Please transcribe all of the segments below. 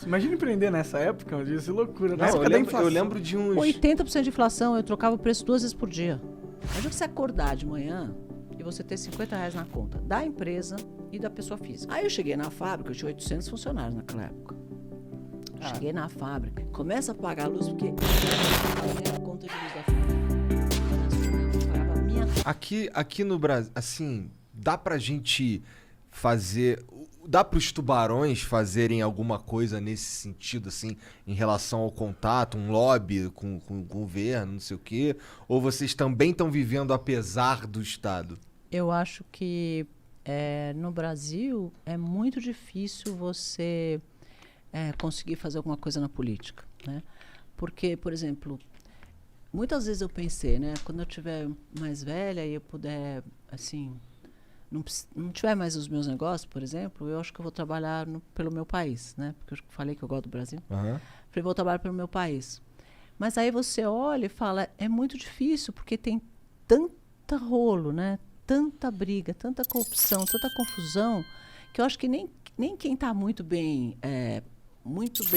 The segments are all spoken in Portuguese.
Imagina empreender nessa época, eu disse loucura. Na Não, época eu da lembro, inflação. eu lembro de uns... 80% de inflação, eu trocava o preço 2 vezes por dia. Imagina você acordar de manhã e você ter R$50 na conta da empresa e da pessoa física. Aí eu cheguei na fábrica, eu tinha 800 funcionários naquela época. Cheguei na fábrica, começa a pagar a luz porque eu pagava a conta de luz da fábrica. Eu pagava a minha. Aqui no Brasil, assim, dá pra gente fazer... Dá pros tubarões fazerem alguma coisa nesse sentido, assim, em relação ao contato, um lobby com o governo, não sei o quê? Ou vocês também estão vivendo apesar do Estado? Eu acho que no Brasil é muito difícil você conseguir fazer alguma coisa na política, né? Porque, por exemplo, muitas vezes eu pensei, né? Quando eu tiver mais velha e eu puder, assim, não tiver mais os meus negócios, por exemplo, eu acho que eu vou trabalhar pelo meu país, né? Porque eu falei que eu gosto do Brasil. Aham. Falei, vou trabalhar pelo meu país. Mas aí você olha e fala, é muito difícil, porque tem tanta rolo, né? Tanta briga, tanta corrupção, tanta confusão, que eu acho que nem quem está muito bem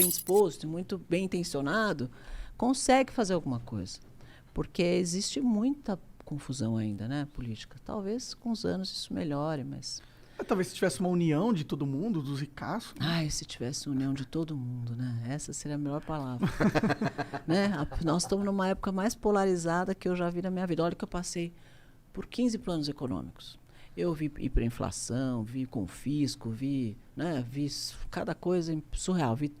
disposto e muito bem intencionado consegue fazer alguma coisa. Porque existe muita confusão ainda, né, política. Talvez com os anos isso melhore, mas... Talvez se tivesse uma união de todo mundo, dos ricaços. Ai, se tivesse união de todo mundo, né? Essa seria a melhor palavra. Né? Nós estamos numa época mais polarizada que eu já vi na minha vida. Olha que eu passei por 15 planos econômicos. Eu vi hiperinflação, vi confisco, vi cada coisa surreal. Vi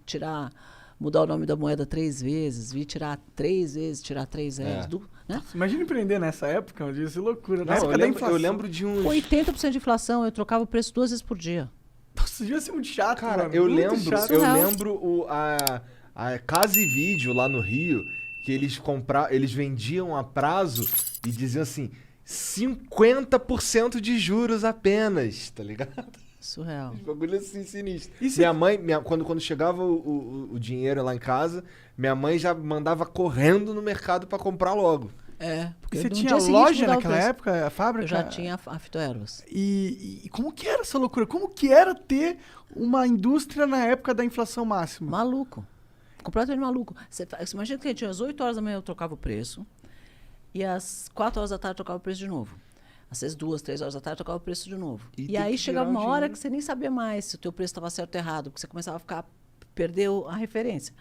mudar o nome da moeda 3 vezes, vi tirar 3 vezes, tirar 3 vezes. Né? Imagina empreender nessa época, eu disse loucura. Na Não, época da inflação. eu lembro de uns... 80% de inflação, eu trocava o preço 2 vezes por dia. Nossa, devia ser muito chato, Cara, mano. eu Muito lembro, chato. eu lembro a Casa e Vídeo lá no Rio, que eles vendiam a prazo e diziam assim, 50% de juros apenas, tá ligado? Surreal. Uns bagulho assim sinistro. E se- Minha mãe, quando chegava o dinheiro lá em casa, minha mãe já mandava correndo no mercado pra comprar logo. Porque E você no tinha dia seguinte loja mudava o naquela preço. época, a fábrica? Eu já tinha a fitoervas. E como que era essa loucura? Como que era ter uma indústria na época da inflação máxima? Maluco. Completamente maluco. Você imagina que às 8 horas da manhã eu trocava o preço e às 4 horas da tarde eu trocava o preço de novo. Às 2, 3 horas da tarde eu trocava o preço de novo. E E tem aí que chegava virar uma o hora dinheiro. que você nem sabia mais se o teu preço estava certo ou errado, porque você começava a perdeu a referência.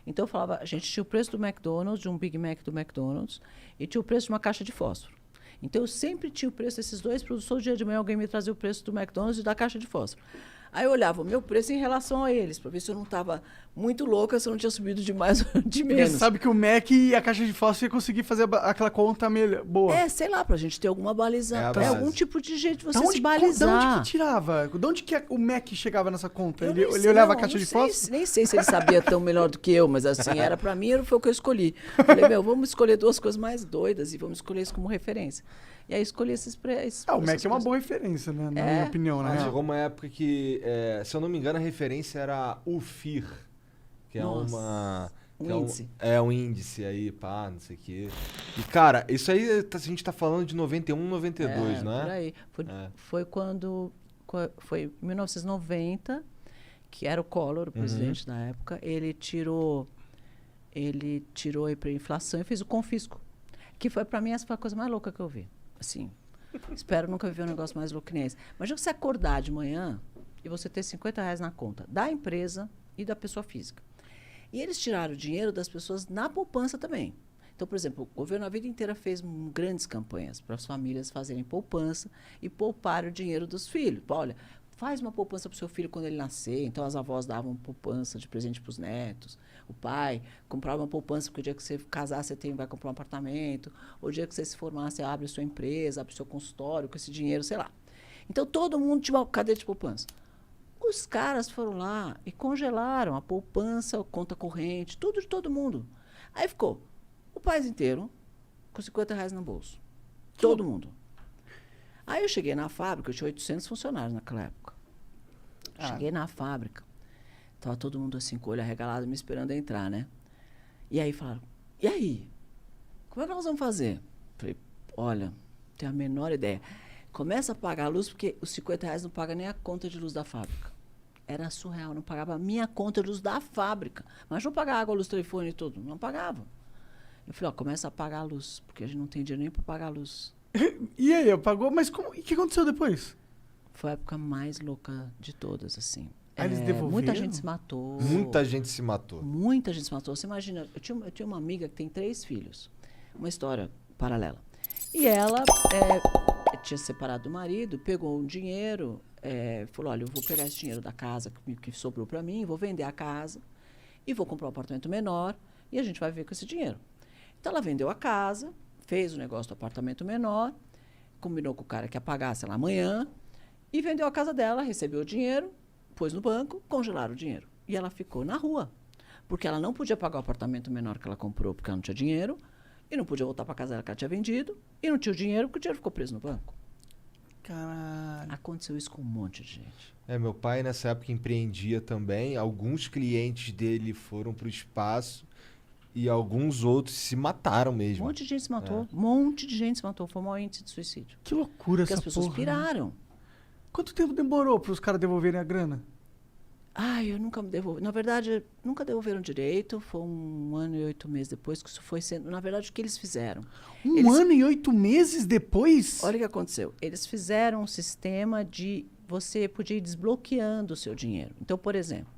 Então eu falava, a gente tinha o preço do McDonald's, de um Big Mac do McDonald's, e tinha o preço de uma caixa de fósforo. Então eu sempre tinha o preço desses dois produtos. Todo dia de manhã alguém me trazia o preço do McDonald's e da caixa de fósforo. Aí eu olhava o meu preço em relação a eles, para ver se eu não estava muito louca, se eu não tinha subido de mais ou de Porque menos. você sabe que o Mac e a caixa de fósforo ia conseguir fazer aquela conta boa. Sei lá, pra gente ter alguma baliza. É a base. Algum tipo de jeito de você Da onde, se da balizar. onde que tirava? De onde que o Mac chegava nessa conta? Eu Ele não sei, olhava a não, caixa não de sei fósforo? Nem sei se ele sabia tão melhor do que eu, mas assim, era pra mim, foi o que eu escolhi. Falei, vamos escolher duas coisas mais doidas e vamos escolher isso como referência. E aí escolhi esses preços. O Mac é uma boa referência, né? Na minha opinião, né? Chegou uma época que, se eu não me engano, a referência era o FIR, que é Nossa, uma... um que índice. É um índice aí, pá, não sei o quê. E, cara, isso aí a gente tá falando de 91, 92, não é? Por aí. Foi quando... Foi em 1990, que era o Collor, o presidente da época, ele tirou a hiperinflação e fez o confisco. Que foi, pra mim, essa foi a coisa mais louca que eu vi. Assim, espero nunca viver um negócio mais louco que nem esse. Imagina você acordar de manhã e você ter R$50 na conta da empresa e da pessoa física. E eles tiraram o dinheiro das pessoas na poupança também. Então, por exemplo, o governo a vida inteira fez grandes campanhas para as famílias fazerem poupança e poupar o dinheiro dos filhos. Olha, faz uma poupança para o seu filho quando ele nascer. Então, as avós davam poupança de presente para os netos. O pai comprava uma poupança porque o dia que você casar, você vai comprar um apartamento. Ou o dia que você se formar, você abre a sua empresa, abre o seu consultório com esse dinheiro, sei lá. Então, todo mundo tinha uma cadeia de poupança. Os caras foram lá e congelaram a poupança, a conta corrente, tudo de todo mundo. Aí ficou o país inteiro com R$50 no bolso. Todo mundo. Aí eu cheguei na fábrica, eu tinha 800 funcionários naquela época. Cheguei na fábrica, estava todo mundo assim, com o olho arregalado, me esperando entrar, né? E aí falaram, e aí? Como é que nós vamos fazer? Falei, olha, não tenho a menor ideia. Começa a pagar a luz, porque os R$50 não pagam nem a conta de luz da fábrica. era surreal. Não pagava a minha conta, luz da fábrica. Mas não pagava água, luz, telefone e tudo. Não pagava. Eu falei, ó, começa a pagar a luz, porque a gente não tem dinheiro nem para pagar a luz. E aí, pagou? Mas como? E o que aconteceu depois? Foi a época mais louca de todas, assim. Aí eles devolveram? Muita gente se matou. Muita gente se matou. Muita gente se matou. Você imagina, eu tinha uma amiga que tem 3 filhos. Uma história paralela. E ela tinha separado do marido, pegou um dinheiro, falou, olha, eu vou pegar esse dinheiro da casa que sobrou para mim, vou vender a casa e vou comprar um apartamento menor e a gente vai viver com esse dinheiro. Então, ela vendeu a casa, fez o negócio do apartamento menor, combinou com o cara que ia pagar, sei lá, amanhã, e vendeu a casa dela, recebeu o dinheiro, pôs no banco, congelaram o dinheiro. E ela ficou na rua, porque ela não podia pagar o apartamento menor que ela comprou, porque ela não tinha dinheiro, e não podia voltar para casa dela que ela tinha vendido, e não tinha o dinheiro, porque o dinheiro ficou preso no banco. Caralho. Aconteceu isso com um monte de gente. Meu pai nessa época empreendia também. Alguns clientes dele foram pro espaço e alguns outros se mataram Um mesmo. monte de gente se matou. Um monte de gente se matou. Foi o maior índice de suicídio. Que loucura Porque essa as pessoas porra. piraram. Quanto tempo demorou para os caras devolverem a grana? Ai, eu nunca me devolvi. Na verdade, nunca devolveram direito. Foi 1 ano e 8 meses depois que isso foi sendo... Na verdade, o que eles fizeram? Um ano e 8 meses depois? Olha o que aconteceu. Eles fizeram um sistema de... Você podia ir desbloqueando o seu dinheiro. Então, por exemplo,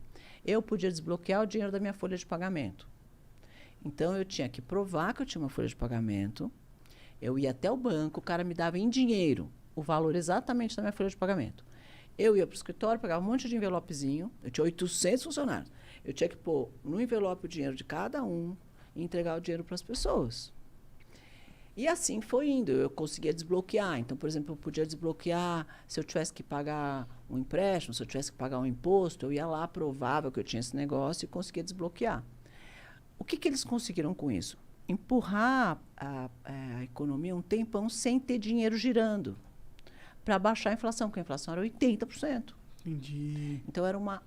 eu podia desbloquear o dinheiro da minha folha de pagamento. Então, eu tinha que provar que eu tinha uma folha de pagamento. Eu ia até o banco, o cara me dava em dinheiro o valor exatamente da minha folha de pagamento. Eu ia para o escritório, pegava um monte de envelopezinho. Eu tinha 800 funcionários. Eu tinha que pôr no envelope o dinheiro de cada um e entregar o dinheiro para as pessoas. E assim foi indo. Eu conseguia desbloquear. Então, por exemplo, eu podia desbloquear se eu tivesse que pagar um empréstimo, se eu tivesse que pagar um imposto, eu ia lá, provava que eu tinha esse negócio e conseguia desbloquear. O que eles conseguiram com isso? Empurrar a economia um tempão sem ter dinheiro girando para baixar a inflação, porque a inflação era 80%. Entendi. Então, era uma...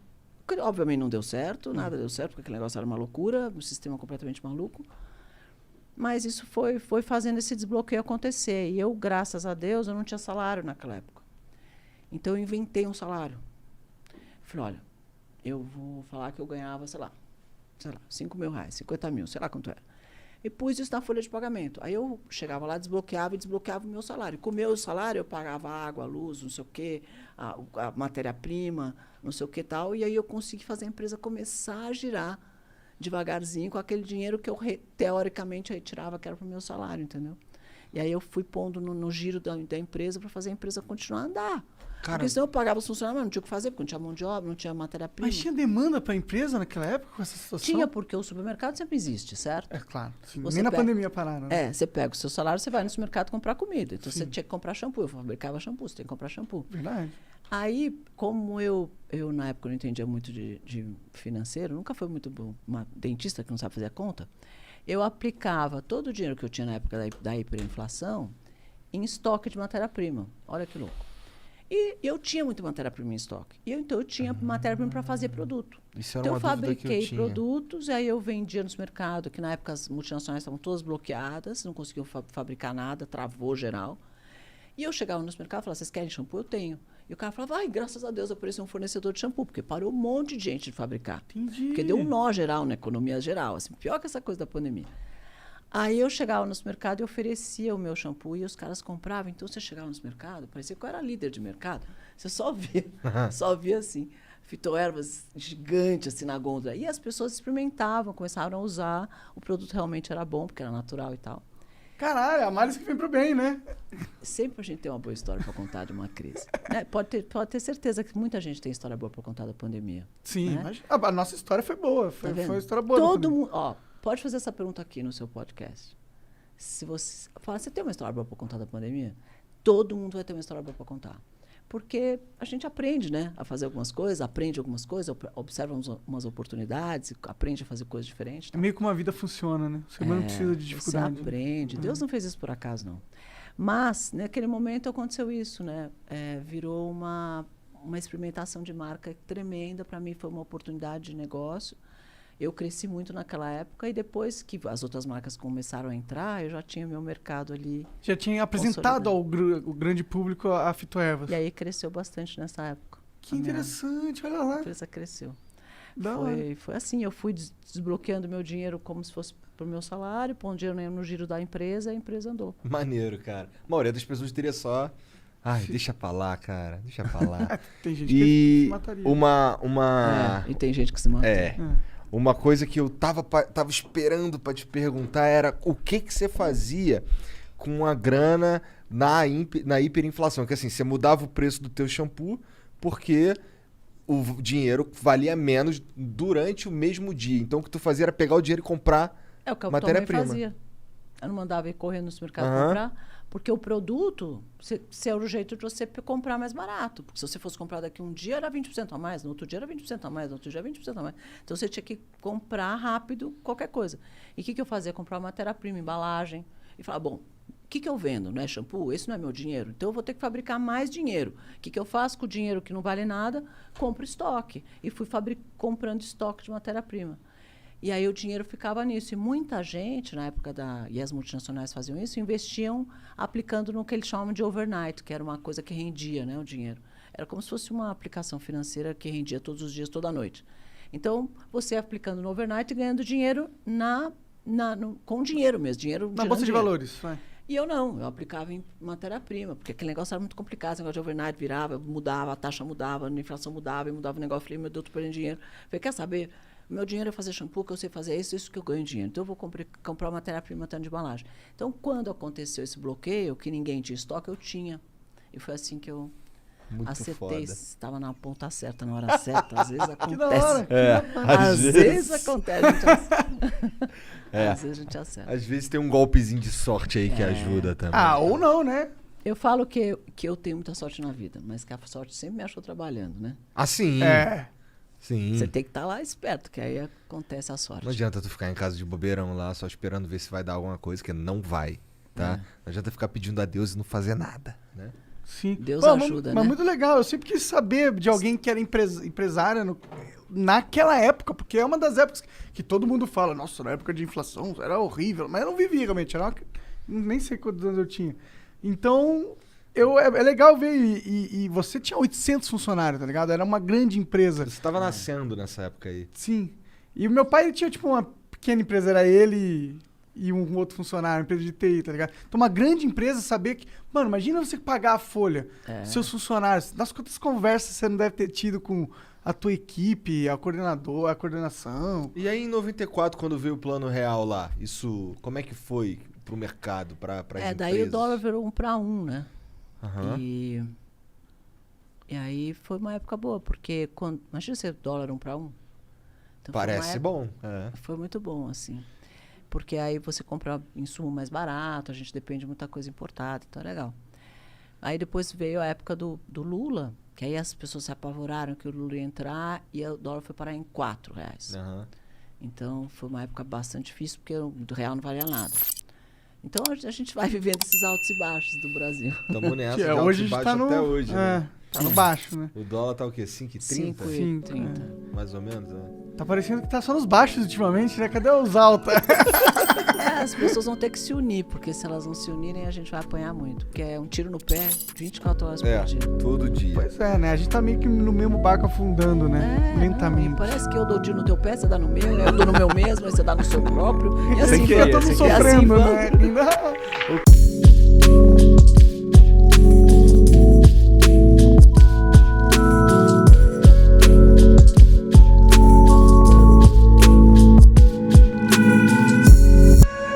Obviamente não deu certo, nada deu certo, porque aquele negócio era uma loucura, um sistema completamente maluco. Mas isso foi fazendo esse desbloqueio acontecer. E eu, graças a Deus, eu não tinha salário naquela época. Então, eu inventei um salário. Falei, olha, eu vou falar que eu ganhava, sei lá, 5 mil reais, 50 mil, sei lá quanto era. E pus isso na folha de pagamento. Aí eu chegava lá, desbloqueava o meu salário. Com o meu salário, eu pagava água, luz, não sei o quê, a matéria-prima, não sei o que tal. E aí eu consegui fazer a empresa começar a girar devagarzinho com aquele dinheiro que eu, teoricamente, retirava, que era para o meu salário, entendeu? E aí eu fui pondo no giro da empresa para fazer a empresa continuar a andar. Cara, porque senão eu pagava os funcionários, mas não tinha o que fazer, porque não tinha mão de obra, não tinha matéria-prima. Mas tinha demanda para a empresa naquela época com essa situação? Tinha, porque o supermercado sempre existe, certo? É claro. Sim. Você Nem na pega- pandemia pararam, né? Você pega o seu salário, você vai no supermercado comprar comida. Então, você tinha que comprar shampoo. Eu fabricava shampoo, você tem que comprar shampoo. Verdade. Aí, como eu na época não entendia muito de financeiro, nunca foi muito bom, uma dentista que não sabe fazer a conta, eu aplicava todo o dinheiro que eu tinha na época da hiperinflação em estoque de matéria-prima. Olha que louco. E eu tinha muita matéria-prima em estoque. Então, eu tinha matéria-prima para fazer produto. isso era Então, eu uma dúvida que eu fabriquei tinha. produtos, e aí eu vendia nos mercados, que na época as multinacionais estavam todas bloqueadas, não conseguiam fabricar nada, travou geral. E eu chegava nos mercados e falava, vocês querem shampoo? Eu tenho. E o cara falava, ai, graças a Deus apareceu um fornecedor de shampoo, porque parou um monte de gente de fabricar. Entendi. Porque deu um nó geral na economia geral, assim, pior que essa coisa da pandemia. Aí eu chegava no supermercado e oferecia o meu shampoo e os caras compravam. Então, você chegava no supermercado, parecia que eu era líder de mercado. Você só via assim, fitoervas gigantes assim na gôndola. E as pessoas experimentavam, começaram a usar. O produto realmente era bom, porque era natural e tal. Caralho, a males que vem pro bem, né? Sempre a gente tem uma boa história para contar de uma crise. Né? Pode ter certeza que muita gente tem história boa para contar da pandemia. Sim, né? mas a nossa história foi boa. Foi, Tá vendo? foi uma história boa. da Todo pandemia. mundo, pode fazer essa pergunta aqui no seu podcast. Se você fala, você tem uma história boa para contar da pandemia? Todo mundo vai ter uma história boa para contar. Porque a gente aprende, né, a fazer algumas coisas, aprende algumas coisas, observa umas oportunidades, aprende a fazer coisas diferentes. É meio que uma vida funciona, né? Você não precisa de dificuldade. Você aprende. Deus não fez isso por acaso, não. Mas, naquele momento, aconteceu isso, né? Virou uma experimentação de marca tremenda. Para mim, foi uma oportunidade de negócio. Eu cresci muito naquela época e depois que as outras marcas começaram a entrar, eu já tinha meu mercado ali. Já tinha apresentado ao grande público a fitoervas. E aí cresceu bastante nessa época. Que interessante, olha lá. A empresa cresceu. Da hora. Foi assim, eu fui desbloqueando meu dinheiro como se fosse pro meu salário, pondo dinheiro no giro da empresa, a empresa andou. Maneiro, cara. A maioria das pessoas teria só... Ai, deixa pra lá, cara. Deixa pra lá. Tem gente que se mataria. E tem gente que se mata. É. Uma coisa que eu tava esperando pra te perguntar era o que você fazia com a grana na hiperinflação. Que assim, você mudava o preço do teu shampoo porque o dinheiro valia menos durante o mesmo dia. Então o que tu fazia era pegar o dinheiro e comprar É o que eu também matéria-prima. fazia. Eu não mandava ir correndo no supermercado comprar, porque o produto, se era o jeito de você comprar mais barato. Porque se você fosse comprar daqui um dia, era 20% a mais, no outro dia era 20% a mais, no outro dia era 20% a mais. Então você tinha que comprar rápido qualquer coisa. E o que eu fazia? Comprar matéria-prima, embalagem, e falar, bom, o que eu vendo? Não é shampoo? Esse não é meu dinheiro. Então eu vou ter que fabricar mais dinheiro. O que eu faço com o dinheiro que não vale nada? Compro estoque. E fui comprando estoque de matéria-prima. E aí o dinheiro ficava nisso. E muita gente, na época e as multinacionais faziam isso, investiam aplicando no que eles chamam de overnight, que era uma coisa que rendia, né, o dinheiro. Era como se fosse uma aplicação financeira que rendia todos os dias, toda noite. Então, você aplicando no overnight e ganhando dinheiro com dinheiro mesmo. Na bolsa de valores, vai. E eu não, eu aplicava em matéria-prima, porque aquele negócio era muito complicado, esse negócio de overnight virava, mudava, a taxa mudava, a inflação mudava, e mudava o negócio. Eu falei, meu Deus, tô perdendo dinheiro. Eu falei, quer saber? Meu dinheiro é fazer shampoo, que eu sei fazer isso que eu ganho dinheiro. Então, eu vou comprar matéria-prima de embalagem. Então, quando aconteceu esse bloqueio, que ninguém tinha estoque, eu tinha. E foi assim que eu Muito acertei. foda. Estava na ponta certa, na hora certa. Às vezes acontece. Que da hora. Às vezes acontece. Às vezes a gente acerta. Às vezes tem um golpezinho de sorte aí que ajuda também. Ah, ou não, né? Eu falo que eu tenho muita sorte na vida, mas que a sorte sempre me achou trabalhando, né? Ah, sim. É. Sim. Você tem que estar lá esperto, que aí acontece a sorte. Não adianta tu ficar em casa de bobeirão lá, só esperando ver se vai dar alguma coisa, que não vai, tá? Não adianta ficar pedindo a Deus e não fazer nada, né? Sim. Deus Pô, ajuda, mas né? muito legal. Eu sempre quis saber de alguém que era empresária naquela época, porque é uma das épocas que todo mundo fala, nossa, na época de inflação era horrível, mas eu não vivi realmente, nem sei quantos anos eu tinha. Então, é legal ver, e você tinha 800 funcionários, tá ligado? Era uma grande empresa. Você tava nascendo nessa época aí. Sim. E o meu pai, ele tinha tipo uma pequena empresa, era ele e um outro funcionário, uma empresa de TI, tá ligado? Então, uma grande empresa saber que... Mano, imagina você pagar a folha, seus funcionários. Das quantas conversas você não deve ter tido com a tua equipe, a coordenação. E aí, em 94, quando veio o Plano Real lá, isso, como é que foi pro mercado, pra empresas? Daí o dólar virou 1 para 1, né? Aham. E aí foi uma época boa, porque imagina ser dólar 1 para 1. Então, Parece bom. Foi muito bom, assim. Porque aí você compra insumo mais barato, a gente depende de muita coisa importada, então é legal. Aí depois veio a época do Lula, que aí as pessoas se apavoraram que o Lula ia entrar e o dólar foi parar em R$4. Aham. Então foi uma época bastante difícil, porque o real não valia nada. Então a gente vai vivendo esses altos e baixos do Brasil. Tamo nessa, Que de alto hoje e a gente baixo tá no... até hoje, né? Tá no baixo, né? O dólar tá o quê? 5,30? 5,30. Mais ou menos, né? Tá parecendo que tá só nos baixos ultimamente, né? Cadê os altos? As pessoas vão ter que se unir, porque se elas não se unirem, a gente vai apanhar muito. Porque é um tiro no pé 24 horas por dia. Todo dia. Pois é, né? A gente tá meio que no mesmo barco afundando, né? Lentamente. Não, parece que eu dou tiro no teu pé, você dá no meu, eu dou no meu mesmo, aí você dá no seu próprio. E Sem assim querer, vai. todo mundo E assim sofrendo, vamos. né?